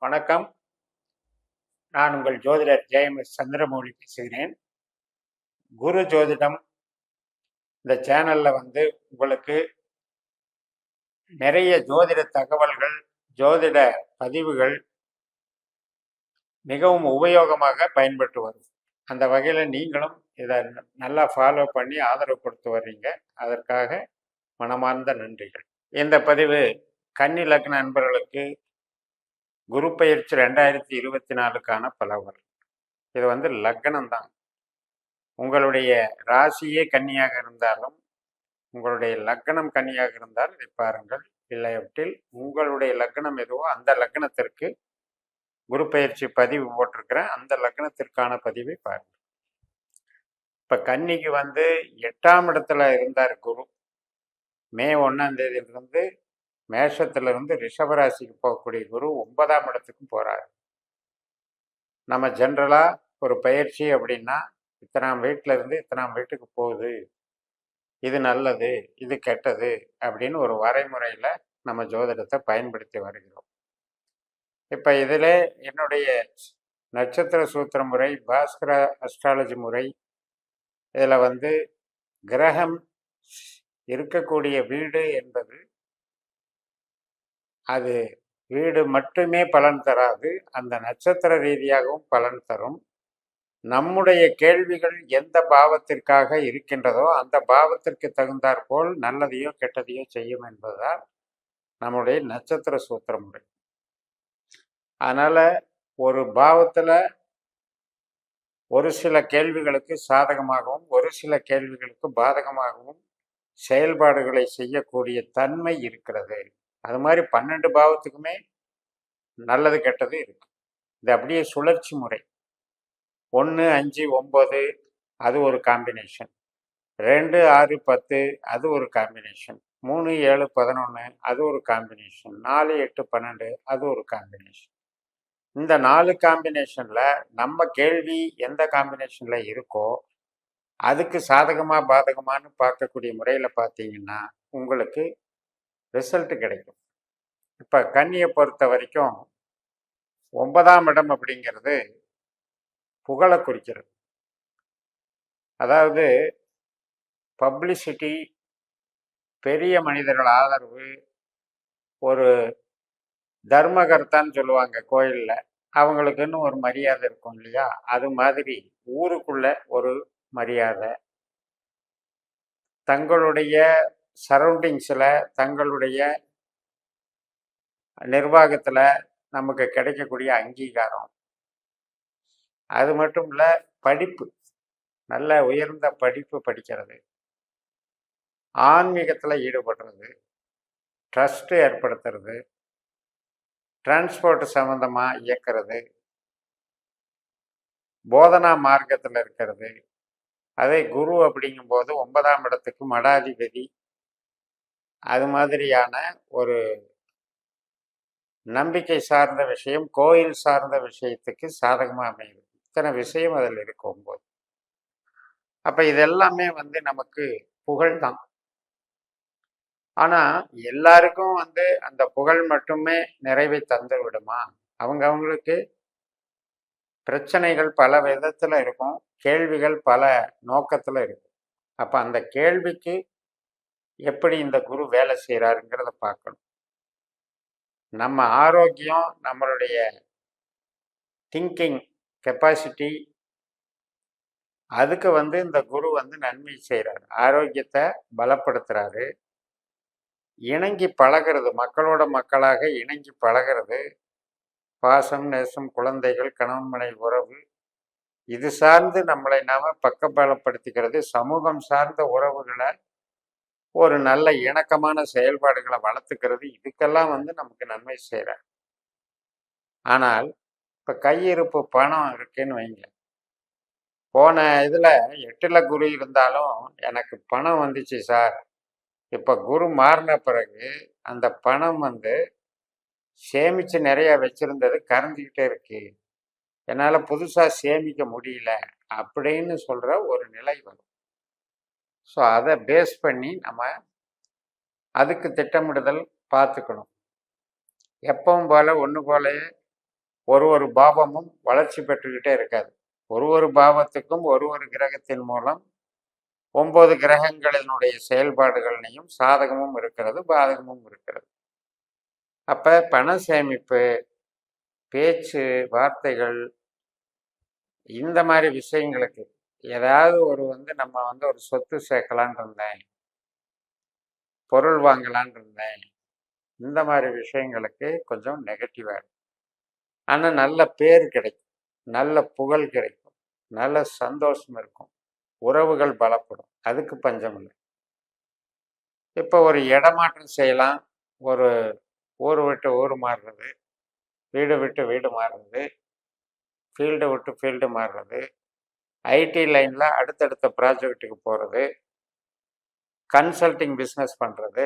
வணக்கம். நான் உங்கள் ஜோதிடர் ஜெயம்எஸ் சந்திரமௌலி பேசுகிறேன். குரு ஜோதிடம் இந்த சேனல்ல உங்களுக்கு நிறைய ஜோதிட தகவல்கள், ஜோதிட பதிவுகள் மிகவும் உபயோகமாக பயன்பட்டு வரும். அந்த வகையில் நீங்களும் இதை நல்லா ஃபாலோ பண்ணி ஆதரவு கொடுத்து வர்றீங்க. அதற்காக மனமார்ந்த நன்றிகள். இந்த பதிவு கன்னி லக்ன நண்பர்களுக்கு குரு பயிற்சி 2024க்கான பலவர்கள். இது லக்னம் தான். உங்களுடைய ராசியே கன்னியாக இருந்தாலும், உங்களுடைய லக்னம் கன்னியாக இருந்தால் இதை பாருங்கள். இல்லையவற்றில் உங்களுடைய லக்னம் எதுவோ அந்த லக்னத்திற்கு குரு பயிற்சி பதிவு போட்டிருக்கிறேன். அந்த லக்னத்திற்கான பதிவை பாருங்கள். இப்போ கன்னிக்கு 8ஆம் இடத்துல இருந்தார் குரு. மே 1ஆம் தேதியிலிருந்து மேஷத்திலிருந்து ரிஷபராசிக்கு போகக்கூடிய குரு 9ஆம் இடத்துக்கு போகிறார். நம்ம ஜென்ரலாக ஒரு பயிற்சி அப்படின்னா இத்தனாம் வீட்டில் இருந்து இத்தனாம் வீட்டுக்கு போகுது, இது நல்லது, இது கெட்டது அப்படின்னு ஒரு வரைமுறையில் நம்ம ஜோதிடத்தை பயன்படுத்தி வருகிறோம். இப்போ இதில் என்னுடைய நட்சத்திர சூத்திர முறை, பாஸ்கர அஸ்ட்ராலஜி முறை, இதில் கிரகம் இருக்கக்கூடிய வீடு என்பது அது வீடு மட்டுமே பலன் தராது, அந்த நட்சத்திர ரீதியாகவும் பலன் தரும். நம்முடைய கேள்விகள் எந்த பாவத்திற்காக இருக்கின்றதோ அந்த பாவத்திற்கு தகுந்தாற்போல் நல்லதையோ கெட்டதையோ செய்யும் என்பதுதான் நம்முடைய நட்சத்திர சூத்திர முறை. அதனால ஒரு பாவத்துல ஒரு சில கேள்விகளுக்கு சாதகமாகவும் ஒரு சில கேள்விகளுக்கு பாதகமாகவும் செயல்பாடுகளை செய்யக்கூடிய தன்மை இருக்கிறது. அது மாதிரி 12 பாவத்துக்குமே நல்லது கெட்டது இருக்கு. இது அப்படியே சுழற்சி முறை. 1, 5, 9 அது ஒரு காம்பினேஷன், 2, 6, 10 அது ஒரு காம்பினேஷன், 3, 7, 11 அது ஒரு காம்பினேஷன், 4, 8, 12 அது ஒரு காம்பினேஷன். இந்த 4 காம்பினேஷனில் நம்ம கேள்வி எந்த காம்பினேஷனில் இருக்கோ அதுக்கு சாதகமாக பாதகமானு பார்க்கக்கூடிய முறையில் பார்த்தீங்கன்னா உங்களுக்கு ரிசல்ட் கிடைக்கும். இப்போ கன்னியை பொறுத்த வரைக்கும் 9ஆம் இடம் அப்படிங்கிறது புகழை குறிக்கிறது. அதாவது பப்ளிசிட்டி, பெரிய மனிதர்கள் ஆதரவு, ஒரு தர்மகர்த்தான்னு சொல்லுவாங்க கோயிலில், அவங்களுக்குன்னு ஒரு மரியாதை இருக்கும் இல்லையா, அது மாதிரி ஊருக்குள்ள ஒரு மரியாதை, தங்களுடைய சரௌண்டிங்ஸில் தங்களுடைய நிர்வாகத்தில் நமக்கு கிடைக்கக்கூடிய அங்கீகாரம், அது மட்டும் இல்லை படிப்பு, நல்ல உயர்ந்த படிப்பு படிக்கிறது, ஆன்மீகத்தில் ஈடுபடுறது, ட்ரஸ்ட்டு ஏற்படுத்துறது, டிரான்ஸ்போர்ட் சம்மந்தமாக இயக்கிறது, போதனா மார்க்கத்தில் இருக்கிறது. அதே குரு அப்படிங்கும்போது 9ஆம் இடத்துக்கு மடாதிபதி. அது மாதிரியான ஒரு நம்பிக்கை சார்ந்த விஷயம், கோயில் சார்ந்த விஷயத்துக்கு சாதகமாக அமையுது. இத்தனை விஷயம் அதில் இருக்கும் போது அப்போ இதெல்லாமே நமக்கு புகழ் தான். ஆனால் எல்லாருக்கும் அந்த புகழ் மட்டுமே நிறைவை தந்து விடுமா? அவங்களுக்கு பிரச்சனைகள் பல விதத்தில் இருக்கும், கேள்விகள் பல நோக்கத்தில் இருக்கும். அப்போ அந்த கேள்விக்கு எப்படி இந்த குரு வேலை செய்கிறாருங்கிறத பார்க்கணும். நம்ம ஆரோக்கியம், நம்மளுடைய திங்கிங் கெப்பாசிட்டி, அதுக்கு இந்த குரு நன்மை செய்கிறாரு, ஆரோக்கியத்தை பலப்படுத்துகிறாரு, இணங்கி பழகிறது, மக்களோட மக்களாக இணங்கி பழகிறது, பாசம் நேசம், குழந்தைகள், கணவன் மனைவி உறவு, இது சார்ந்து நம்மளை நாம பக்கபலப்படுத்திக்கிறது, சமூகம் சார்ந்த உறவுகளை, ஒரு நல்ல இணக்கமான செயல்பாடுகளை வளர்த்துக்கிறது, இதுக்கெல்லாம் நமக்கு நன்மை செய்கிறார். ஆனால் இப்போ கையிருப்பு பணம் இருக்குன்னு வைங்க, போன இதில் 8ல் குரு இருந்தாலும் எனக்கு பணம் வந்துச்சு சார், இப்போ குரு மாறின பிறகு அந்த பணம் சேமித்து நிறைய வச்சிருந்தது கரைஞ்சிக்கிட்டே இருக்கு, என்னால் புதுசாக சேமிக்க முடியல அப்படின்னு சொல்கிற ஒரு நிலை வரும். ஸோ அதை பேஸ் பண்ணி நம்ம அதுக்கு திட்டமிடுதல் பார்த்துக்கணும். எப்பவும் போல் ஒன்று போல ஒரு பாவமும் வளர்ச்சி பெற்றுக்கிட்டே இருக்காது. ஒரு பாவத்துக்கும் ஒரு கிரகத்தின் மூலம் 9 கிரகங்களினுடைய செயல்பாடுகளையும் சாதகமும் இருக்கிறது, பாதகமும் இருக்கிறது. அப்ப பண சேமிப்பு, பேச்சு, வார்த்தைகள் இந்த மாதிரி விஷயங்களுக்கு ஏதாவது நம்ம ஒரு சொத்து சேர்க்கலான் இருந்தேன், பொருள் வாங்கலான் இருந்தேன், இந்த மாதிரி விஷயங்களுக்கு கொஞ்சம் நெகட்டிவா இருக்கும். ஆனா நல்ல பேர் கிடைக்கும், நல்ல புகழ் கிடைக்கும், நல்ல சந்தோஷம் இருக்கும், உறவுகள் பலப்படும், அதுக்கு பஞ்சம் இல்லை. இப்போ ஒரு இடமாற்றம் செய்யலாம், ஒரு ஊர் விட்டு ஊர் மாறுறது, வீடு விட்டு வீடு மாறுறது, ஃபீல்டு விட்டு ஃபீல்டு மாறுறது, ஐடி லைனில் அடுத்தடுத்த ப்ராஜெக்ட்டுக்கு போகிறது, கன்சல்டிங் பிஸ்னஸ் பண்ணுறது,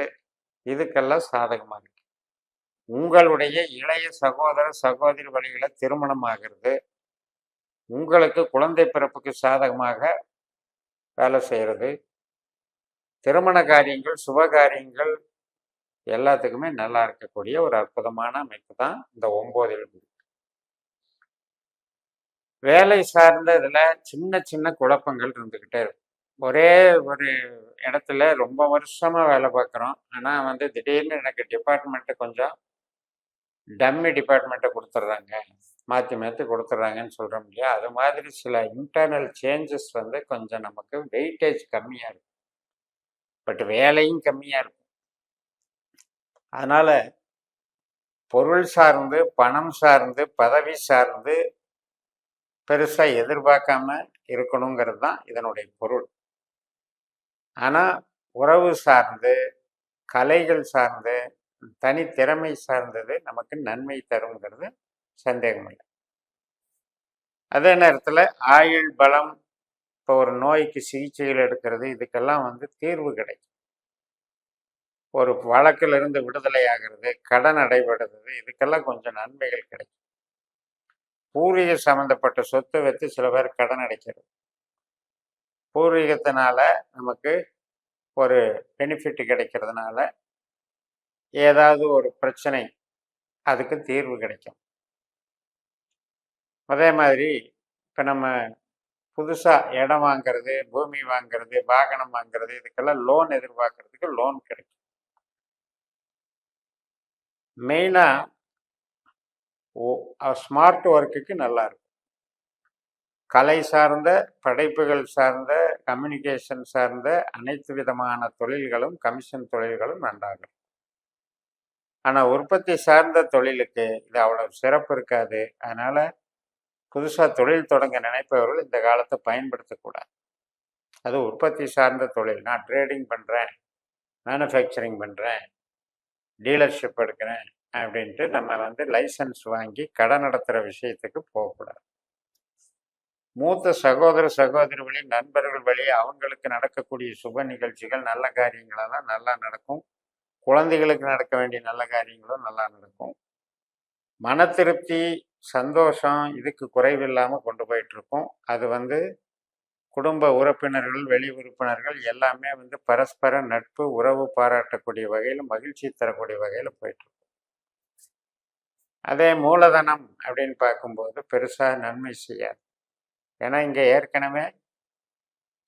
இதுக்கெல்லாம் சாதகமாக இருக்கு. உங்களுடைய இளைய சகோதர சகோதரி வழியில் திருமணம் ஆகிறது, உங்களுக்கு குழந்தை பிறப்புக்கு சாதகமாக வேலை செய்கிறது, திருமண காரியங்கள், சுப காரியங்கள் எல்லாத்துக்குமே நல்லா இருக்கக்கூடிய ஒரு அற்புதமான அமைப்பு தான் இந்த 9. வேலை சார்ந்த இதில் சின்ன சின்ன குழப்பங்கள் இருந்துக்கிட்டே இருக்கும். ஒரே ஒரு இடத்துல ரொம்ப வருஷமாக வேலை பார்க்குறோம், ஆனால் திடீர்னு எனக்கு டிபார்ட்மெண்ட்டு கொஞ்சம் டம்மி டிபார்ட்மெண்ட்டை கொடுத்துட்றாங்க, மாற்றி மாற்றி கொடுத்துட்றாங்கன்னு சொல்கிறோம் இல்லையா? அது மாதிரி சில இன்டர்னல் சேஞ்சஸ் கொஞ்சம் நமக்கு வெயிட்டேஜ் கம்மியாக இருக்கும், பட் வேலையும் கம்மியாக இருக்கும். அதனால் பொருள் சார்ந்து, பணம் சார்ந்து, பதவி சார்ந்து பெருசாக எதிர்பார்க்காம இருக்கணுங்கிறது தான் இதனுடைய பொருள். ஆனால் உறவு சார்ந்து, கலைகள் சார்ந்து, தனித்திறமை சார்ந்தது நமக்கு நன்மை தருங்கிறது சந்தேகம் இல்லை. அதே நேரத்தில் ஆயுள் பலம், இப்போ ஒரு நோய்க்கு சிகிச்சைகள் எடுக்கிறது, இதுக்கெல்லாம் தீர்வு கிடைக்கும். ஒரு வழக்கிலிருந்து விடுதலை ஆகிறது, கடன் அடைபடுறது, இதுக்கெல்லாம் கொஞ்சம் நன்மைகள் கிடைக்கும். பூர்வீக சம்மந்தப்பட்ட சொத்து வைத்து சில பேர் கடன் அடைக்கிறது, பூர்வீகத்தினால நமக்கு ஒரு பெனிஃபிட் கிடைக்கிறதுனால ஏதாவது ஒரு பிரச்சனை, அதுக்கு தீர்வு கிடைக்கும். அதே மாதிரி இப்போ நம்ம புதுசாக இடம் வாங்கிறது, பூமி வாங்கிறது, வாகனம் வாங்கிறது, இதுக்கெல்லாம் லோன் எதிர்பார்க்கறதுக்கு லோன் கிடைக்கும். மெயினாக ஸ்மார்ட் ஒர்க்குக்கு நல்லா இருக்கும். கலை சார்ந்த, படைப்புகள் சார்ந்த, கம்யூனிகேஷன் சார்ந்த அனைத்து விதமான தொழில்களும், கமிஷன் தொழில்களும் நன்றாகும். ஆனால் உற்பத்தி சார்ந்த தொழிலுக்கு இது அவ்வளவு சிறப்பு இருக்காது. அதனால் புதுசாக தொழில் தொடங்க நினைப்பவர்கள் இந்த காலத்தை பயன்படுத்தக்கூடாது. அது உற்பத்தி சார்ந்த தொழில். நான் ட்ரேடிங் பண்ணுறேன், மேனுஃபேக்சரிங் பண்ணுறேன், டீலர்ஷிப் எடுக்கிறேன் அப்படின்ட்டு நம்ம லைசன்ஸ் வாங்கி கடை நடத்துகிற விஷயத்துக்கு போகக்கூடாது. மூத்த சகோதர சகோதரி வழி, நண்பர்கள் வழி அவங்களுக்கு நடக்கக்கூடிய சுப நிகழ்ச்சிகள், நல்ல காரியங்களெல்லாம் நல்லா நடக்கும். குழந்தைகளுக்கு நடக்க வேண்டிய நல்ல காரியங்களும் நல்லா நடக்கும். மன திருப்தி, சந்தோஷம் இதுக்கு குறைவில்லாமல் கொண்டு போயிட்டுருக்கோம். அது குடும்ப உறுப்பினர்கள், வெளி உறுப்பினர்கள் எல்லாமே பரஸ்பர நட்பு, உறவு பாராட்டக்கூடிய வகையில், மகிழ்ச்சி தரக்கூடிய வகையில் போயிட்டுருக்கும். அதே மூலதனம் அப்படின்னு பார்க்கும்போது பெருசாக நன்மை செய்யாது. ஏன்னா இங்கே ஏற்கனவே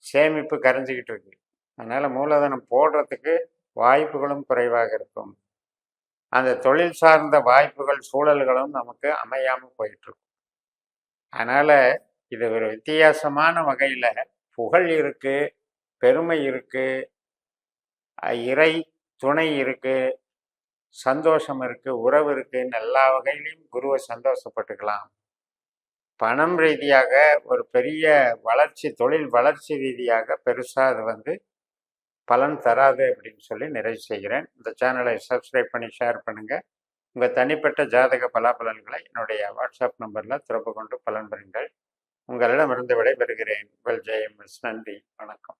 சேமிப்பு கரைஞ்சிக்கிட்டு இருக்கு. அதனால் மூலதனம் போடுறதுக்கு வாய்ப்புகளும் குறைவாக இருக்கும். அந்த தொழில் சார்ந்த வாய்ப்புகள், சூழல்களும் நமக்கு அமையாமல் போயிட்டுருக்கும். அதனால் இது ஒரு வித்தியாசமான வகையில் புகழ் இருக்குது, பெருமை இருக்குது, இறை துணை இருக்குது, சந்தோஷம் இருக்குது, உறவு இருக்குன்னு எல்லா வகையிலையும் குருவை சந்தோஷப்பட்டுக்கலாம். பணம் ரீதியாக ஒரு பெரிய வளர்ச்சி, தொழில் வளர்ச்சி ரீதியாக பெருசாக அது பலன் தராது அப்படின்னு சொல்லி நிறைவு செய்கிறேன். இந்த சேனலை சப்ஸ்கிரைப் பண்ணி ஷேர் பண்ணுங்கள். உங்கள் தனிப்பட்ட ஜாதக பலாபலன்களை என்னுடைய வாட்ஸ்அப் நம்பரில் தொடர்பு கொண்டு பலன் பெறுங்கள். உங்களிடமிருந்து விடைபெறுகிறேன். உங்கள் ஜெயம். நன்றி, வணக்கம்.